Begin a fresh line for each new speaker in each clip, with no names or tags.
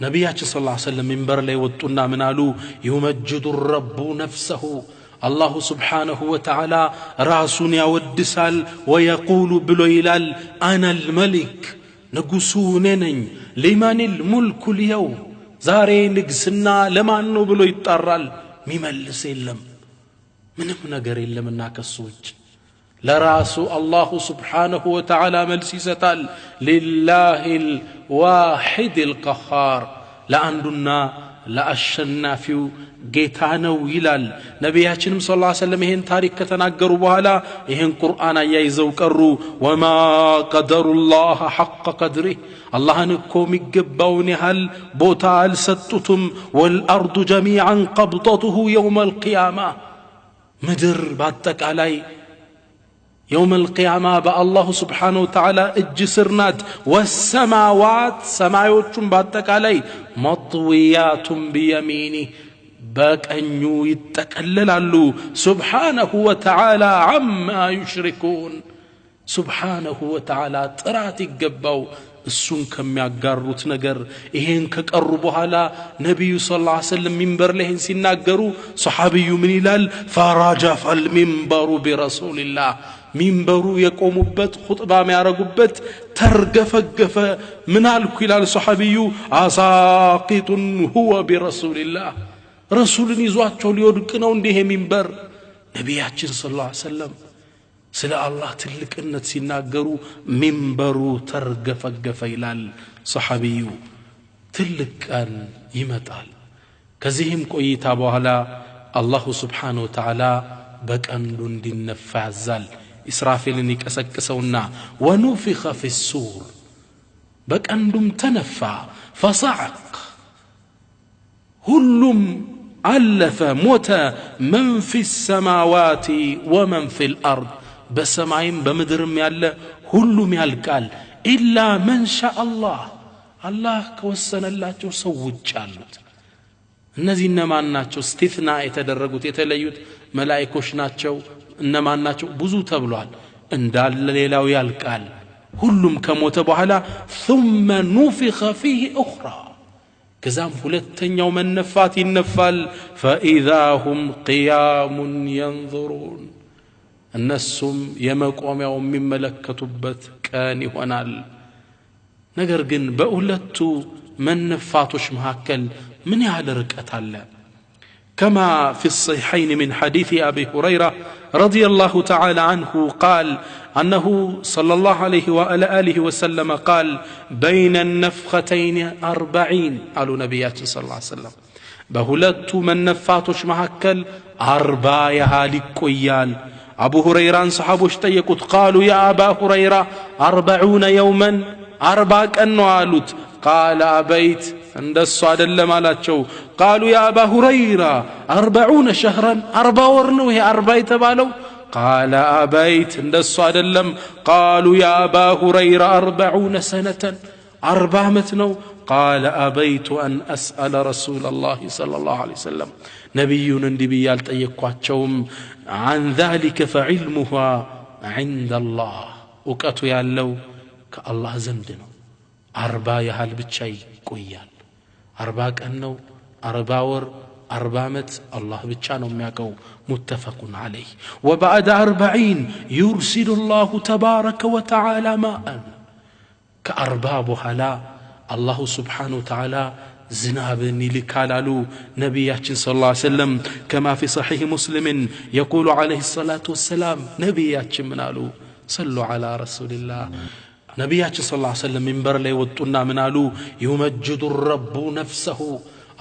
ነብያችን ሰለላሁ ዐለይሂ ወሰለም ሚንበር ላይ ወጡና ምን አሉ? ይመጅዱ ረቡ ነፍሰሁ አላሁ ስብሓነሁ ወተዓላ ራሱን ያወድሳል። ወየቁሉ ብሎ ይላል አነል መሊክ ንጉሱ እኔ ነኝ። ሊመኒል ሙልኩ ልየውም ዛሬ ንግስና ለማን ነው ብሎ ይጣራል። ሚመልስ የለም፣ ምንም ነገር የለምና ከሱ ውጭ ለራሱ አላሁ ስብሓነሁ ወተዓላ መልስ ይሰጣል። ሊላሂል ዋሂዲል ቀሃር ለአንዱና ለአሸናፊው ጌታ ነው ይላል። ነቢያችንም ሰለላሁ ዐለይሂ ወሰለም ይሄን ታሪክ ከተናገሩ በኋላ ይሄን ቁርአን አያይዘው ቀሩ። ወማ ቀደሩላህ ሐቀ ቀድሪህ አላህን እኮ የሚገባውን ያህል ቦታ አልሰጡትም። ወልአርዱ ጀሚዐን ቀብጠቱሁ የውመል ቂያማ ምድር በአጠቃላይ የውመል ቂያማ በአላሁ ስብሓነሁ ወተዓላ እጅ ስር ናት። ወሰማዋት ሰማዮቹም በአጠቃላይ መጥዊያቱን ቢየሚኒህ በቀኙ ይጠቀለላሉ። ሱብሓነሁ ወተዓላ ዐማ ዩሽሪኩን ሱብሓነሁ ወተዓላ ጥራት ይገባው እሱን ከሚያጋሩት ነገር። ይሄን ከቀሩ በኋላ ነቢዩ ሰለላሁ ዐለይሂ ወሰለም ሚንበር ላይ ሲናገሩ ሰሐቢዩ ምን ይላል? ፈራጀፈል ሚንበሩ ቢረሱልላህ ሚንበሩ የቆሙበት ኹጥባ የሚያረጉበት ተርገፈገፈ። ምን አልኩ ይላል ሰሐቢዩ? አሳቂቱን ሁወ ቢረሱልላህ ረሱልን ይዟቸው ሊወድቅ ነው እንዲህ ሚንበር። ነቢያችን ሰለላሁ ዐለይሂ ወሰለም ስለ አላህ ትልቅነት ሲናገሩ ሚንበሩ ተርገፈገፈ ይላል ሰሐቢዩ። ትልቅ ቀን ይመጣል። ከዚህም ቆይታ በኋላ አላሁ ስብሓነሁ ወተዓላ በቀንዱ እንዲነፋ ያዛል። ኢስራፊልን ይቀሰቅሰውና ወኑፊኸ ፊሱር በቀንዱም ተነፋ። ፈሰዐቅ ሁሉም አለፈ ሞተ። መን ፊ ሰማዋቲ ወመን ፊል አርድ በሰማይም በምድርም ያለ ሁሉም ያልቃል። ኢላ መን ሻአ አላህ አላህ ከወሰነላቸው ሰው ውጭ አሉት። እነዚህ እነማን ናቸው? እስቲፍና የተደረጉት የተለዩት መላእክቶች ናቸው። እነማን ናቸው? ብዙ ተብሏል። እንዳለ ሌላው ያልቃል። ሁሉም ከሞተ በኋላ ثم نفخ فيه أخرى ከዛም ሁለተኛው መነፋት ይነፋል። فإذا هم قيام ينظرون እነሱም የመቆሚያው የሚመለከቱበት ቀን ይሆናል። ነገር ግን በሁለቱ መነፋቶች መካከል ምን ያህል ርቀት አለ? كما في الصحيحين من حديث أبي هريرة رضي الله تعالى عنه قال أنه صلى الله عليه وآله وسلم قال بين النفختين 40 قالوا نبيات صلى الله عليه وسلم بهلت من نفاتوش مهكل 40 يهالك قيال. أبو هريرة صحابوش تيكت قالوا يا أبا هريرة 40 يوما 40 أنوالوت قال أبيت عند الصعد اللمالاتشو قالوا يا أبا هريرة 40 شهرا 40 ورنو هي 40 تبالو قال أبيت عند الصعد اللم قالوا يا أبا هريرة 40 سنة 40 متنو قال أبيت أن أسأل رسول الله صلى الله عليه وسلم نبي نبي يالتأيقواتشوم عن ذلك فعلمها عند الله وكاتو يالو كالله زندنو 40 يهال بتشاي قويال 40 كأنه 40 ور 40 مت الله بتشانو مياكو متفق عليه. وبعد 40 يرسل الله تبارك وتعالى ماء كأرباب هلا الله سبحانه وتعالى زنابن لكالالو نبياتنا صلى الله عليه وسلم كما في صحيح مسلم يقول عليه الصلاة والسلام نبياتنا منالو صلوا على رسول الله نبياتنا صلى الله عليه وسلم منبر لي وطنا منالو يمجد الرب نفسه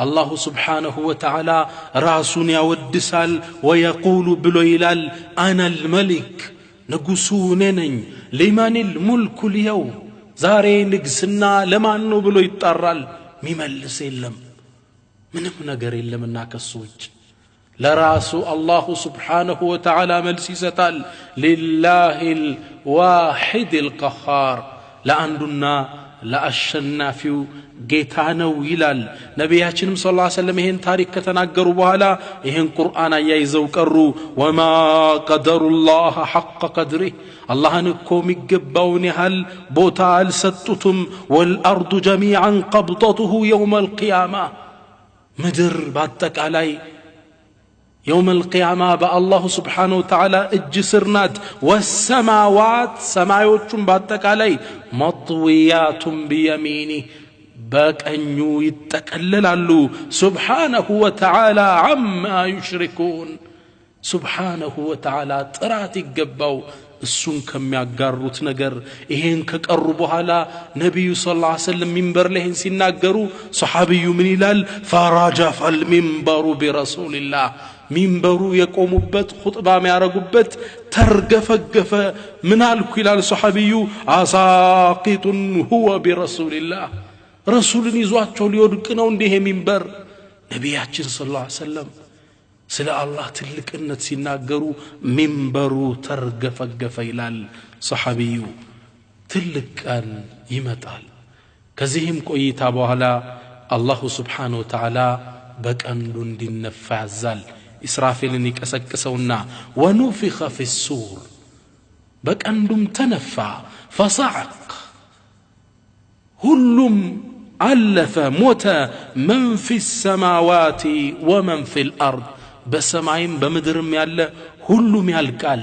الله سبحانه وتعالى راسون يودسال ويقول بلويلال أنا الملك نقصونني لمن الملك اليوم ዛሬ ንግስና ለማን ነው ብሎ ይጣራል። ሚመልስ የለም፣ ምንም ነገር የለምና ከሱ ውጭ ለራሱ አላሁ ስብሓነሁ ወተዓላ መልስ ይሰጣል። ሊላሂል ዋሂዲል ቀሃር ለአንዱና ለአሸናፊው ጌታ ነው ይላል ነቢያችንም ሰለላሁ ዐለይሂ ወሰለም ይሄን ታሪክ ከተናገሩ በኋላ ይሄን ቁርአን አያይዘው ቀሩ ወማ ቀደሩላህ ሐቅ ቀድሪህ አላህን እኮ የሚገባውን ያህል ቦታ አልሰጡትም ወልአርዱ ጀሚዓን ቀብጠቱሁ የውመል ቂያማ ምድር በአጠቃላይ يوم القيامة بالله سبحانه وتعالى اجسرنات والسماوات سماواتهم باتك علي مطويات بيمينه باك أنيو يتكللالو سبحانه وتعالى عما يشركون سبحانه وتعالى تراتي قباو السن كم يقاروت نقر إيهن كقربوها لا نبي صلى الله عليه وسلم منبر لهن سنقروا صحابي من إلال فرجف المنبر برسول الله منبሩ የቆሙበት ኹጥባ የሚያረጉበት ተርገፈገፈ ምን አልኩ ይላል ሱሐቢዩ አሳቂቱን ሁወ ቢረሱልላህ ረሱልን ይዟቸው ሊወድቅ ነው እንዲህ ሚንበር ነቢያችን ሰለላሁ ዐለይሂ ወሰለም ስለ አላህ ትልቅነት ሲናገሩ ሚንበሩ ተርገፈገፈ ይላል ሱሐቢዩ ትልቅ ቀን ይመጣል ከዚህም ቆይታ በኋላ አላሁ ሱብሓነሁ ወተዓላ በቀንዱ እንዲነፋ ያዛል إسرافيل يكسكسونا ونفخ في السور بكندم تنفع فصعق هلم علف موتى من في السماوات ومن في الأرض بسمعين بمدرم يالا هلم يالكال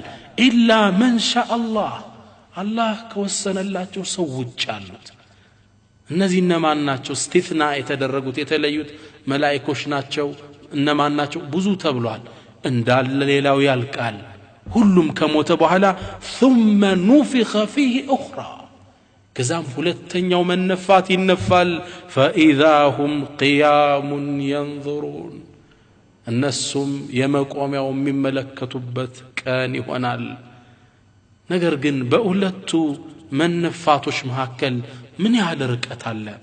إلا من شاء الله الله كوسن الله تسوج جالوت النزي إنما ناتشو استثناء يتدرجوت يتليوت ملائكوش ناتشو إنما ناتشو بزو تبلوال اندال ليلاو يالكال هلم كموت بحلا ثم نفخ فيه أخرى كزام فلتن يوم النفات النفال فإذا هم قيام ينظرون النسم يمقوم يوم من ملكة بت كان ونال نقرقن بأولتو من نفاتوش مهاكل من يعلرك أتعلم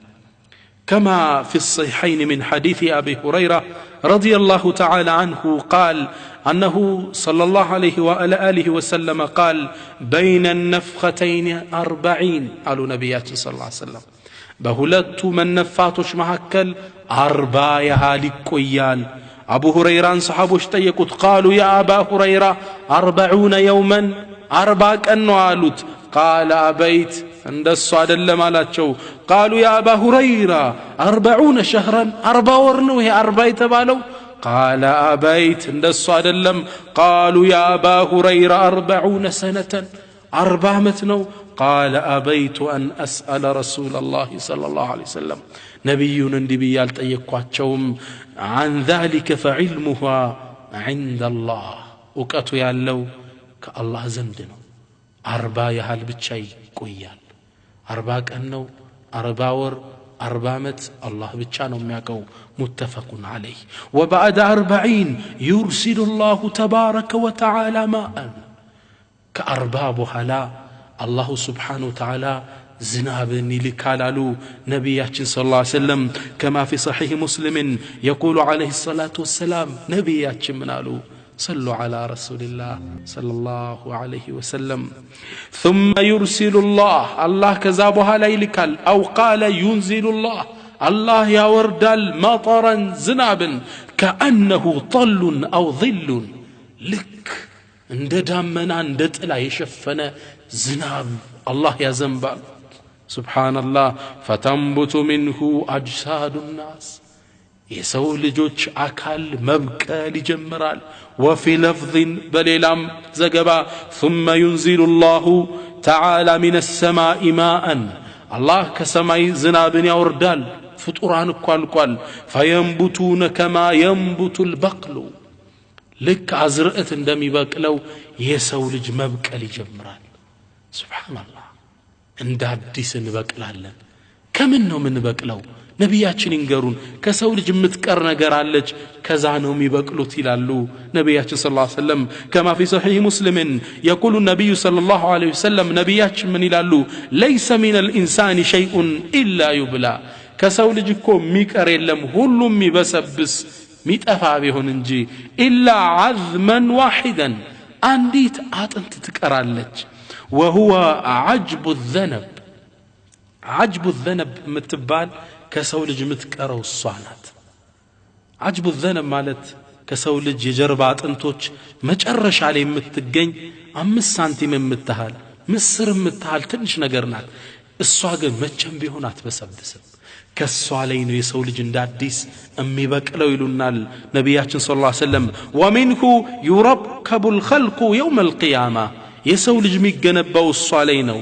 كما في الصحيحين من حديث أبي هريرة رضي الله تعالى عنه قال أنه صلى الله عليه وآله وسلم قال بين النفختين 40 قالوا نبيات صلى الله عليه وسلم بهلت من نفاتوش مهكل 40 يهالك ويال أبو هريرة صحابوش تيقود قالوا يا أبا هريرة 40 يوما 40 كأنه قال أبيت عند الصعد اللي مالاتشو قالوا يا أبا هريرة 40 شهرا 4 ورنوه 4 تبالو قال أبيت عند الصعد اللم قالوا يا أبا هريرة 40 سنة 4 متنو قال أبيت أن أسأل رسول الله صلى الله عليه وسلم نبي نبيال تيقواتشوم عن ذلك فعلمها عند الله وكاتو يالو كالله زندنو 40 يهال بتشي قويال 40 كأنه 40 ور 40 مت الله بتشانو مياكو متفق عليه وبعد 40 يرسل الله تبارك وتعالى ماء كأرباب هلا الله سبحانه وتعالى زناب لكالالو نبياتنا صلى الله عليه وسلم كما في صحيح مسلم يقول عليه الصلاة والسلام نبياتنا منالو صلوا على رسول الله صلى الله عليه وسلم ثم يرسل الله كذابها ليلكال أو قال ينزل الله يا وردال مطرا زنابا كأنه طل أو ظل لك عند دامنا عند تلا يشفنا زناب الله يا زنبال سبحان الله فتنبت منه أجساد الناس يسوي لجوج أكل مبكى لجمرال وفي لفظ بليلام زقبا ثم ينزل الله تعالى من السماء ماء الله كسماء زناب يوردال فطران كوال فينبتون كما ينبت البقل لك عزرقة اندمي بقلو يسوي لج مبكى لجمرال سبحان الله عند حديث نبقلالن كم انه من بقلو ነቢያችን ይንገሩን ከሰው ልጅ የምትቀር ነገር አለች ከዛ ነው የሚበቅሉት ይላሉ ነቢያችን ሰለላሁ ዐለይሂ ወሰለም كما في صحيح مسلم يقول النبي صلى الله عليه وسلم ነቢያችን ምን ይላሉ ليس من الانسان شيء الا يبلى ከሰው ልጅ እኮ የሚቀር የለም ሁሉም ይበሰብስ ሚጠፋ ቢሆን እንጂ الا عظما واحدا አንዲት አጥንት ትቀራለች وهو عجب الذنب عجب الذنب متبال كسو ልጅ ምትቀረው እሷ ናት عجب الذنب ማለት ከሰው ልጅ የጀርባ አጥንቶች መጨረሻ ላይ የምትገኝ 5 ሳንቲም የምትሃል ምስር የምትሃል ትንሽ ነገር ናት እሷ ግን መቼም ቢሆን አትበሰብስም ከሷ ላይ ነው የሰው ልጅ እንዳዲስ የሚበቅለው ይሉናል ነብያችን ሰለላሁ ዐለይሂ ወሰለም ومنه يركب الخلق يوم القيامه የሰው ልጅ የሚገነባው እሷ ላይ ነው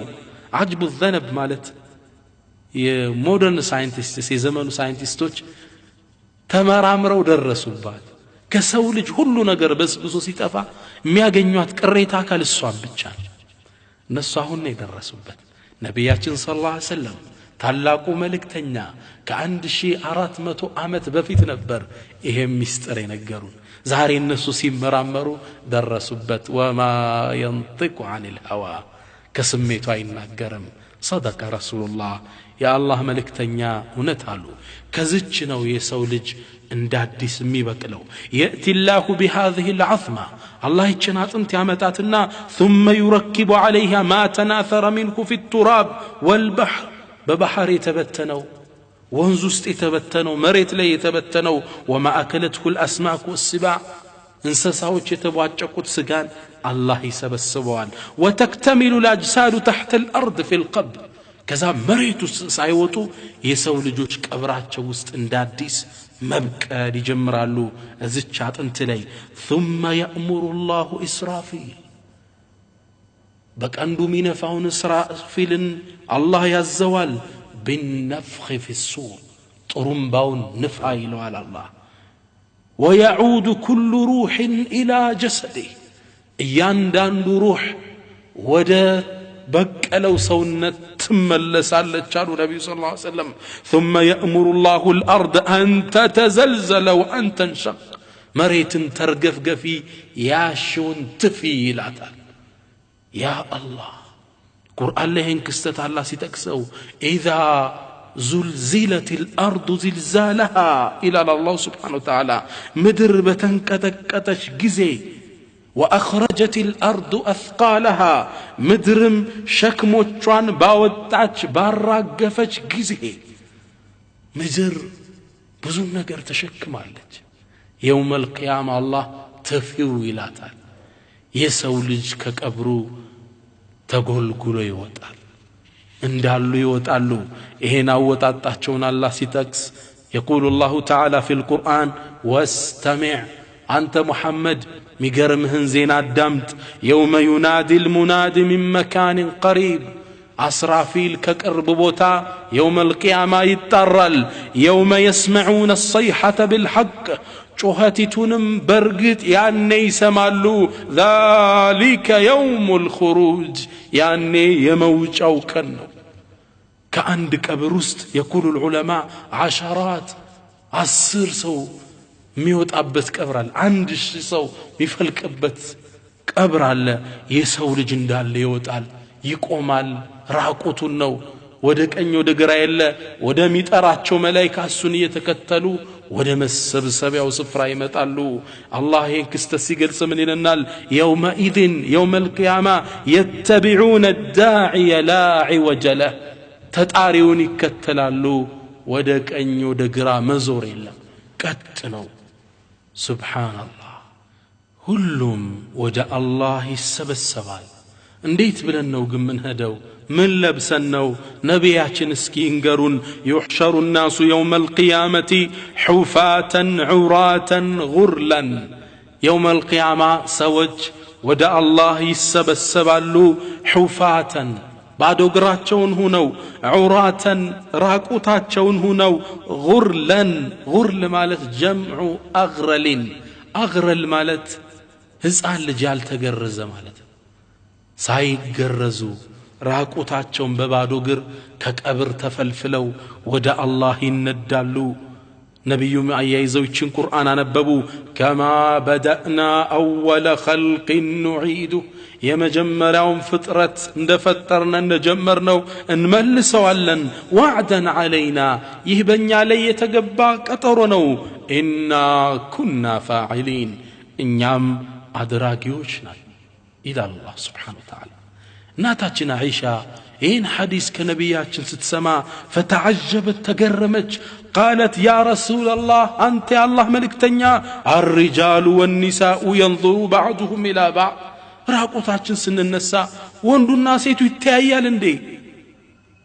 عجب الذنب ማለት የሞደርን ሳይንቲስቶች የዘመኑ ሳይንቲስቶች ተመራምረው ደረሱባት ከሰው ልጅ ሁሉ ነገር በስብሶ ሲጠፋ የሚያገኙት ቅሬታ አካል እሷን ብቻ ነው እነሱ አሁን ነው የደረሱበት ነብያችን ሰለላሁ ዐለይሂ ወሰለም ታላቁ መልእክተኛ ከ1400 ዓመት በፊት ነበር ይሄ ሚስጥር የነገሩን ዛሬ እነሱ ሲመራመሩ ደረሱበት وما ينطق عن الهوى ከስሜቱ አይናገርም صدق رسول الله يا الله መልእክተኛ እውነት አሉ ከዚች ነው የሰው ልጅ እንዳዲስ የሚበቅለው ياتي الله بهذه العظمه الله ይችን አጥንት ያመጣትና ثم يركب عليها ما تناثر منه في التراب والبحر በባህር የተበተነው ወንዝ ውስጥ የተበተነው መሬት ላይ የተበተነው وما اكلته الاسماك والسباع እንስሳዎች የተቧጨቁት ስጋን الله ይሰበስበዋል وتكتمل الاجساد تحت الارض في القبر ከዛ መሬት ውስጥ ሳይወጡ የሰው ልጆች ቀብራቸው ውስጥ እንዳዲስ መብቀል ይጀምራሉ እዚች አጥንት ላይ ثم يأمر الله إسرافيل በቀንዱ ሚነፋውን እስራፊልን الله ያዘዋል بالنفخ في الصور ጥሩምባውን ንፋ ይለዋል الله ويعود كل روح إلى جسده እያንዳንዱ روح ወደ በቀለው ሰውነት ትመለሳለች አሉ ነብዩ ሰለላሁ ዐለይሂ ወሰለም ثم يأمر الله الأرض أن تتزلزل وأن تنشق መሬትን ተርገፍገፊ ያሽውን ትፊ ይላታል ያ አላህ ቁርአን ላይ እንክስተት አላህ ሲጠቅሰው إذا زلزلت الأرض زلزالها إلى الله سبحانه وتعالى ምድር በተንቀጠቀጠች ጊዜ وأخرجت الأرض أثقالها مدرم شكموچوان باوطاچ باراغفچ غزي مدر ብዙ ነገር ተሸክማለች يوم القيامة الله تفيو ይላታል የሰው ልጅ ከቀብሩ ተጎልጉሎ ይወጣል እንዳሉ ይወጣሉ ይሄን አወጣጣቸውን الله ሲጠቅስ يقول الله تعالى في القرآن واستمع أنت محمد ميغرمهن زين الدمت يوم ينادي المناد من مكان قريب أسرافيل كقرب بوتا يوم القيامة يترل يوم يسمعون الصيحة بالحق شوهتتونم برقت يعني يسمالو ذلك يوم الخروج يعني يموج أو كنو كأندك أبرست يقول العلماء عشرات 10 ሰው ሚወጣበት ቀብር አለ አንድ ሺህ ሰው ሚፈልቅበት ቀብር አለ የሰው ልጅ እንዳለ ይወጣል ይቆማል ራቁቱን ነው ወደ ቀኝ ወደ ግራ የለ ወደ ሚጠራቸው መላእክት እሱን እየተከተሉ ወደ መሰብሰቢያው ስፍራ ይመጣሉ አላህ ይህን ክስተት ሲገልጽ ምን ይለናል يومئذ يوم القيامة يتبعون الداعي لا عوج له ተጣሪውን ይከተላሉ ወደ ቀኝ ወደ ግራ መዞር የለም ቀጥ ነው سبحان الله ሁሉም ወደ አላህ ይሰበሰባል እንዴት ብለን ነው ግን ምን ሄደው ምን ለብሰን ነው ነብያችን እስኪ እንገሩን يحشر الناس يوم القيامة حفاة عراة غرلا يوم القيامة سوج ወደ አላህ ይሰበሰባሉ حفاة ባዶ እግራቸውን ሆነው ዑራተን ራቁታቸውን ሆነው ጉርለን ጉርል ማለት ጀምዑ አግረልን አግረል ማለት ህፃን ልጅ ያልተገረዘ ማለት ሳይገረዙ ራቁታቸውን በባዶ እግር ከቀብር ተፈልፍለው ወደ አላህ ይነዳሉ ነብዩ አያይዘው ይችን ቁርአን አነበቡ ከማ በደእና አወለ ኸልቅ ኑዒዱ የመጀመሪያውን ፍጥረት እንደፈጠርና እንደጀመርነው እንመልሰዋለን ወዕደን علينا ይህ በእኛ ላይ የተገባ ቀጠሮ ነው ኢና ኩና ፋዒሊን እኛም አድራጊዎች ነን ኢላ አላህ Subhanahu Wa Ta'ala እናታችን አይሻ ይህን ሐዲስ ከነቢያችን ስትሰማ ፈተዓጀበት ተገረመች قالت يا رسول الله أنت يا الله ملكتنيا الرجال والنساء ينظر بعضهم إلى بعض راقوتاችን ስንነሳ ወንዱና ሴቱ ይተያያል እንዴ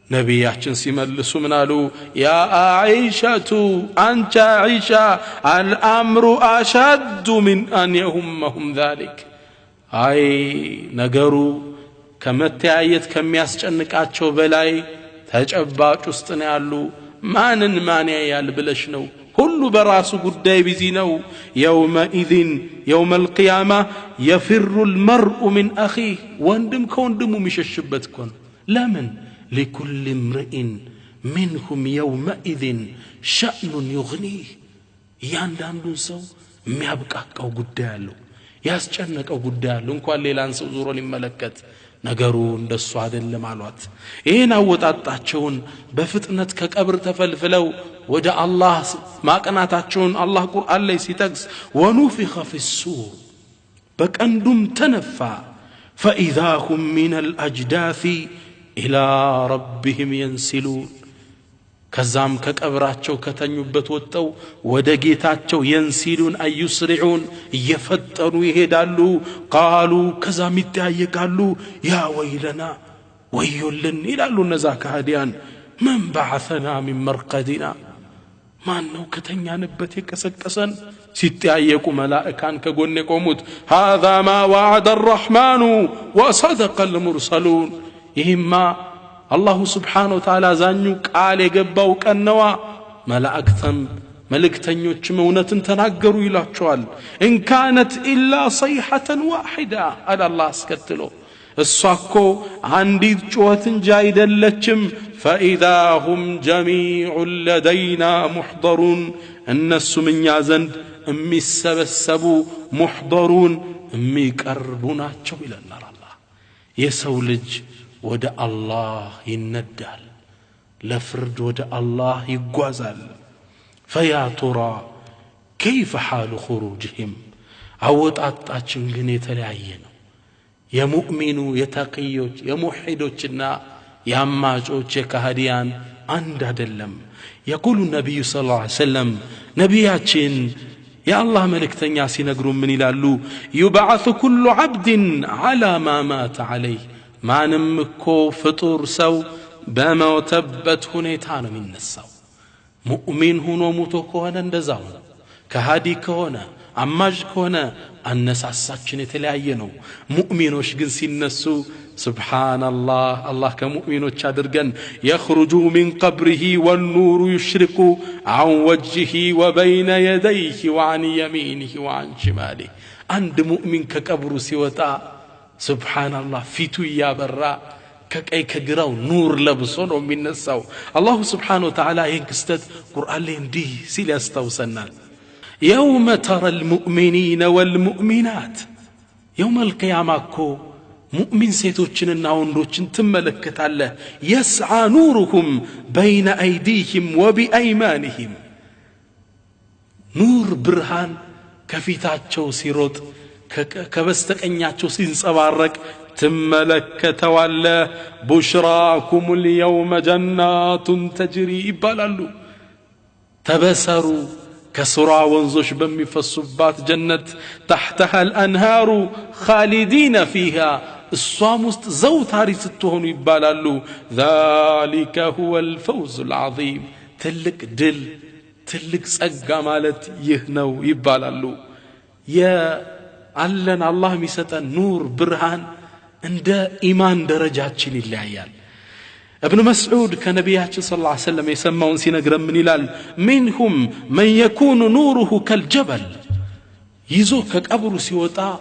ነቢያችን ሲመልሱ ምን አሉ ያ አይሻቱ አንቺ አይሻ الامر اشد من ان يهمهم ذلك አይ ነገሩ ከመተያየት ከሚያስጨንቃቸው በላይ ተጨባጭ ውስጥ ነው ያሉ ማንን ማን ያያል ብለሽ ነው ሁሉ በራሱ ጉዳይ ቢዚ ነው يومئذ يوم القيامه يفر المرء من اخيه ወንድም ከወንድሙ የሚሸሽበት እኮ ነው ለምን لكل امرئ منهم يومئذ شأن يغنيه ያንዳንዱን ሰው የሚያብቃቃው ጉዳይ አለው ያስጨነቀው ጉዳይ አለው እንኳን ሌላን ሰው ዙሮ ሊመለከት ነገሩ እንደሱ አይደለም አሏት ይሄን አወጣጣቸውን በፍጥነት ከቀብር ተፈልፍለው ወደ አላህ ማቀናታቸውን አላህ ቁርአን ላይ ሲጠቅስ ወኑፊኸ في الصور በቀንዱም ተነፋ فإذا هم من الأجداث إلى ربهم ينسلون ከዛም ከቀብራቸው ከተኙበት ወጣው ወደ ጌታቸው ينسلون أي يسرعون እየፈጠኑ ይሄዳሉ قالوا ከዛም ይተያየቃሉ يا ويلنا ወዮልን ይላሉ እነዛ ከሃዲያን من بعثنا من مرقدنا ማን ነው ከተኛንበት የቀሰቀሰን ሲተያየቁ መላእካን ከጎን የቆሙት هذا ما وعد الرحمن وصدق المرسلون ይህማ አላሁ ስብሓነሁ ወተዓላ ዛኙ ቃል የገባው ቀነዋ መላእክተም መልእክተኞችም እውነትን ተናገሩ ይላቸዋል إن كانت إلا صيحة واحدة على الله አስከትሎ እሷ እኮ አንዲት ጩኸት እንጂ አይደለችም فإذا هم جميع لدينا محضرون እነሱም እኛ ዘንድ የሚሰበሰቡ محضرون የሚቀርቡ ናቸው ይለናል አላህ የሰው ልጅ ወደ አላህ ይነዳል ለፍርድ ወደ አላህ ይጓዛል فيا ترى كيف حال خروجهم አወጣጣችን ግን የተለያየ ነው የሙእሚኑ የተቂዮች የሙሂዶችና ያማጮች የካህዲያን አንድ አይደለም يقول النبي صلى الله عليه وسلم ነቢያችን የአላህ መልእክተኛ ሲነግሩ ምን ይላሉ يبعث كل عبد على ما مات عليه ማንም እኮ ፍጡር ሰው በመውተበት ሁኔታ ነው የሚነሳው ሙእሚን ሆኖ ሙቶ ከሆነ እንደዛው ነው ከሃዲ ከሆነ አማጅ ከሆነ አነሳሳችን የተለያየ ነው ሙእሚኖች ግን ሲነሱ ሱብሃንአላህ አላህ ከሙእሚኖች አድርገን يخرج من قبره والنور يشرق عن وجهه وبين يديه وعن يمينه وعن شماله አንድ ሙእሚን ከቀብሩ ሲወጣ ሱብሃንአላህ ፊቱ ያበራ ከቀይ ከግራው ኑር ለብሶ ነው የሚነሳው አላሁ ስብሓነሁ ወተዓላ ይህን ክስተት ቁርአን ላይ እንዲህ ሲል ያስታውሰናል يوم ترى المؤمنين والمؤمنات يوم القيامة كو مؤمن ሴቶችንና ወንዶችን ትመለከታለህ يسعى نورهم بين أيديهم وبأيمانهم نور برهان ከፊታቸው ሲሮጥ ከበስተቀኛቸው ሲንጸባረቅ ትመለከተዋለህ بشراكم اليوم جنات تجري ይባላሉ ተበሰሩ ከሱራ ወንዞች በሚፈሱባት ጀነት تحتها الانهار خالدين فيها እሷም ውስጥ ዘውታሪ ስትሆኑ ይባላሉ ذلك هو الفوز العظيم ትልቅ ድል ትልቅ ጸጋ ማለት ይህ ነው ይባላሉ የአለን አላህ የሚሰጠን ኑር ብርሃን እንደ ኢማን ደረጃችን ይለያያል ابن مسعود كنبياتي صلى الله عليه وسلم يسمون سينغرم من إلال منهم من يكون نوره كالجبل يزو كقبر سيوطا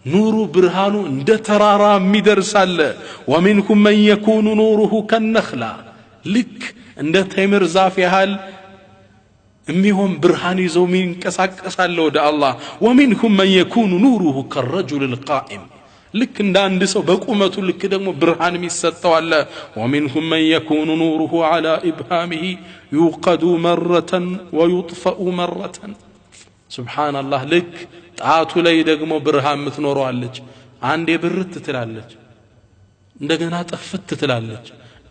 نور برهانو اند ترارا ميدرسال ومنهم من يكون نوره كالنخلة لك اند تمر زاف يحال اميهم برهان يزو من كساكسال ود الله ومنهم من يكون نوره كالرجل القائم لك عند سو بقومته لك دمو برهان ميسطوا الله ومنهم من يكون نوره على ابهامه يوقد مره ويطفأ مره سبحان الله لك ጣቱ ላይ ደግሞ ብርሃን ምትኖረዋለች አንዴ ብርት ትላለች እንደገና ጠፍት ትላለች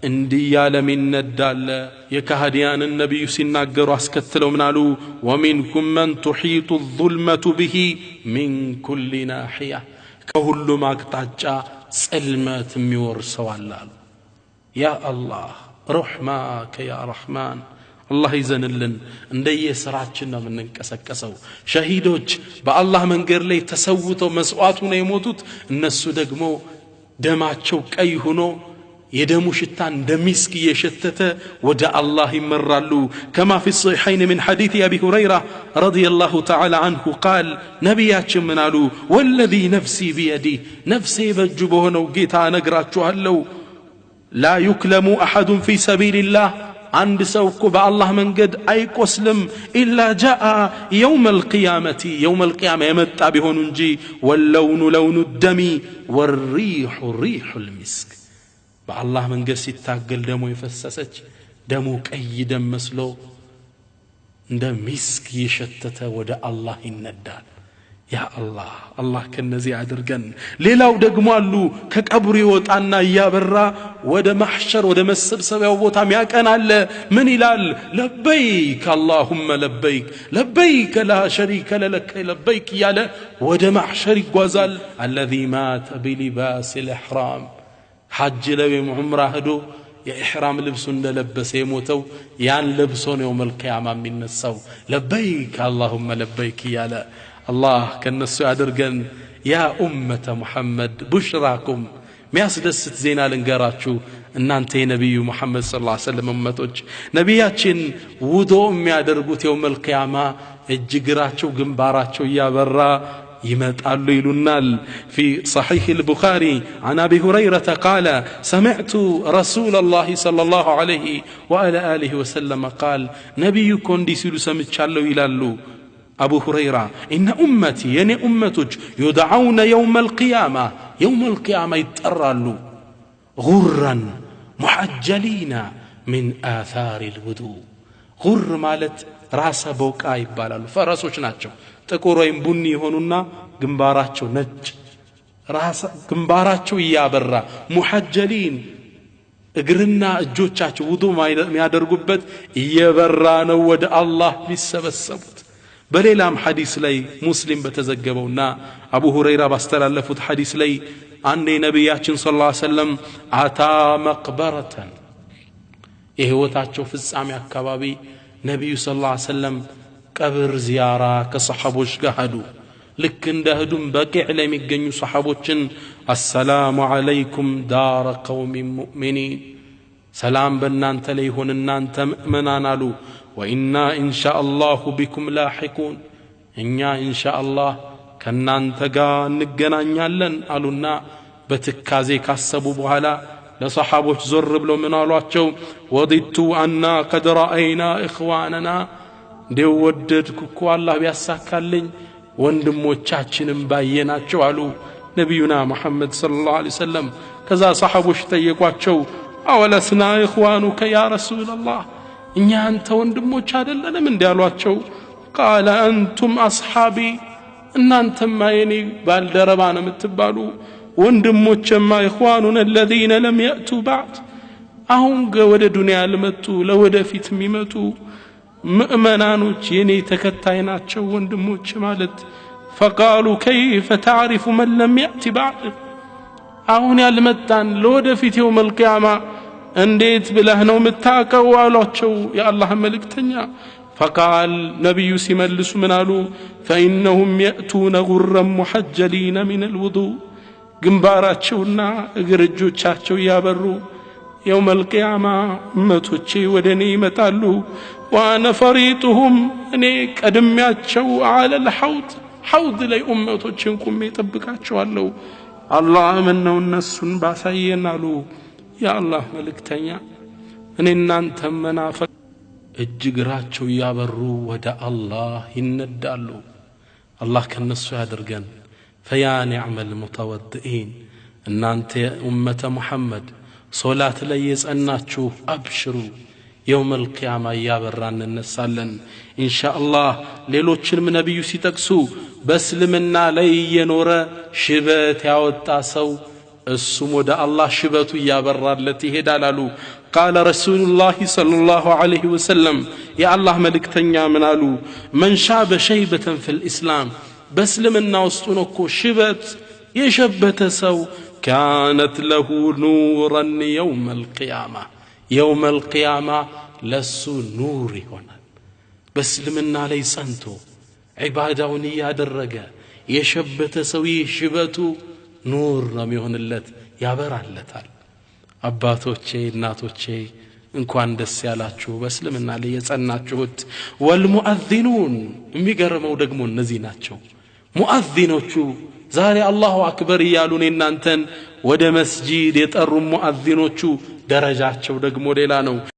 እንዲህ ያለም ይነዳለ የካህዲያን ነብዩ ሲናገሩ አስከትለው ምናሉ ወሚንኩም መን تحيط الظلمة به من كل ناحية ከሁሉም አቅጣጫ ጽልመት የሚወርሰው አላሉ ያ አላህ ረህማከ ያ ረህማን አላህ ይዘንልን እንደየስራችን ነው የምንንቀሰቀሰው ሸሂዶች በአላህ መንገድ ላይ ተሰውተው መስዋዕቱ ነው የሞቱት እነሱ ደግሞ ደማቸው ቀይ ሆኖ የደሙ ሽታ እንደሚስክ የሸተተ ወደ አላህ ይመራሉ كما في الصحيحين من حديث ابي هريره رضي الله تعالى عنه قال ነብያችን ምን አሉ والذي نفسي بيده نفسي በእጁ በሆነው ጌታ ነግራችኋለሁ لا يكلم احد في سبيل الله عند سوق بالله መንገድ አይቆስልም الا جاء يوم القيامه يوم القيامه يمጣ ቢሆን እንጂ واللون لون الدم والريح ريح المسك በአላህ መንገድ ሲታገል ደሙ የፈሰሰች ደሙ ቀይ ደም መስሎ እንደ ሚስክ የሸተተ ወደ አላህ ይነዳል ያ አላህ አላህ ከነዚህ አድርገን ሌላው ደግሞ አሉ ከቀብሩ ይወጣና ያበራ ወደ ማህሸር ወደ መሰብሰቢያው ቦታ ሚያቀናለ ምን ይላል ለበይክ اللهم لبيك لبيك لا شريك لك لبيك ያለ ወደ ማህሸር ይጓዛል الذي مات بلباس الاحرام حج لويم عمره هدو يا إحرام لبسو እንደለበሰ የሞተው ያን ለብሶ ነው መልከያማ የሚነሳው لبيك اللهم لبيك ያለ الله ከነሱ ያድርገን ያ ኡመተ ሙሐመድ ቡሽራኩም ሚያስደስት ዜና ልንገራችሁ እናንተ የነብዩ መሐመድ ሰለላሁ ዐለይሂ ወሰለም ኡመቶች ነብያችን ውዶ የሚያደርጉት የውመል ቂያማ እጅግራቸው ግንባራቸው ያበራ يمتعلو يلونال في صحيح البخاري عن أبي هريرة قال سمعت رسول الله صلى الله عليه وعلى آله وسلم قال نبي كوندي سيلو سمتشالو يلالو أبو هريرة إن أمتي يعني أمتج يدعون يوم القيامة يترالو غرا محجلين من آثار الوضوء غر مالت راس بوكا يبالالو فرسوش ناتشو ጥቁር ወይም ቡኒ ሆኑና ግንባራቸው ነጭ ራስ ግንባራቸው ያበራ ሙሐጀሊን እግርና እጆቻቸው ውዱ የሚያደርጉበት እየበራ ነው ወደ አላህ ቢሰበሰቡት በሌላም ሐዲስ ላይ ሙስሊም በተዘገበውና አቡ ሁረይራ ባስተላለፉት ሐዲስ ላይ አንዴ ነብያችን ሰለላሁ ዐለይሂ ወሰለም አታ መቅበረተን የህይወታቸው ፍጻሜ አካባቢ ነብዩ ሰለላሁ ዐለይሂ ወሰለም ቀብር ዚያራ ከሰሃቦች ጋር ሄዱ ልክ እንደሄዱም በቂዕ ላይ የሚገኙ ሰሃቦችን አሰላሙ አለይኩም ዳር ቀውም ሙእሚኒን ሰላም በእናንተ ላይ ይሁን እናንተ ሙእሚናን አሉ ወኢና ኢንሻአላሁ ቢኩም ላሂቁን እኛ ኢንሻአላህ ከናንተ ጋር እንገናኛለን አሉና በትካዜ ካሰቡ በኋላ ለሰሃቦች ዞር ብለው ምን አሏቸው ወዲቱ አና ቀድ ረአይና ኢኽዋነና እንደው ወደድኩ አላህ ቢያሳካልኝ ወንድሞቻችንም ባየናቸው አሉ ነብዩና መሐመድ ሰለላሁ ዐለይሂ ወሰለም ከዛ ሰሃቦች ጠየቋቸው አወለስና ኢኽዋኑከ ያ ረሱላህ እኛ አንተ ወንድሞች አይደለንም እንዲያሏቸው قال انتم اصحابي እናንተማ የኔ ባልደረባ ነው የምትባሉ ወንድሞችማ ኢኽዋኑና الذين لم يأتوا بعد አሁን ወደ ዱንያ ለመጡ ለወደፊት የሚመጡ مؤمنانوች የኔ ተከታይ ናቸው ወንድሞች ማለት فقالوا كيف تعرف من لم يأتي بعد አሁን ያልመጣን ለወደፊት يوم القيامة እንዴት ብለህ ነው የምታውቀው አሏቸው የአላህ መልእክተኛ فقال نبي ሲመልሱ ምን አሉ فإنهم يأتون غرا محجلين من الوضوء ግንባራቸውና እግሮቻቸው ያበሩ يوم القيامة أمتوچي ودني يمطالو وانا فريطهم اني قدمياچو على الحوض حوض لي امتوچن قومي طبقاچوالو الله منو النسون باساينالو يا الله ملكتنيا اني እናንተ መናፈቅ እጅግራቸው ያበሩ ወደ አላህ ይነዳሉ አላህ ከነሱ ያድርገን فيا نعم المتوضئين እናንተ ኡመተ ሙሐመድ ሶላት ላይ የጸናችሁ አብሽሩ يوم القيامة ያበራን እንነሳለን ኢንሻአላህ ሌሎችንም ነብዩ ሲጠቅሱ በእስልምና ላይ የኖረ ሽበት ያወጣ ሰው እሱም ወደ አላህ ሽበቱ ያበራለት ይሄዳል አሉ። ቃለ ረሱሉላህ ሰለላሁ ዐለይሂ ወሰለም የአላህ መልእክተኛ ምን አሉ? መን ሻበ ሸይበተን ፊል ኢስላም በእስልምና ውስጥ ሆኖ እኮ ሽበት የሸበተ ሰው ካነት ለሁ ኑረን የውመል ቂያማ ለሱ ኑር ይሆናል። በእስልምና ላይ ጸንቶ ዒባዳውን እያደረገ የሸበተ ሰው ይህ ሽበቱ ኑር ነው የሚሆንለት፣ ያበራለታል። አባቶቼ እናቶቼ እንኳን ደስ ያላችሁ በእስልምና ላይ የጸናችሁት። ወልሙአዚኑን የሚገርመው ደግሞ እነዚህ ናቸው ሙአዚኖቹ። ዛሬ አላሁ አክበር እያሉን እናንተን ወደ መስጂድ የጠሩ ሙአዚኖቹ ደረጃቸው ደግሞ ሌላ ነው።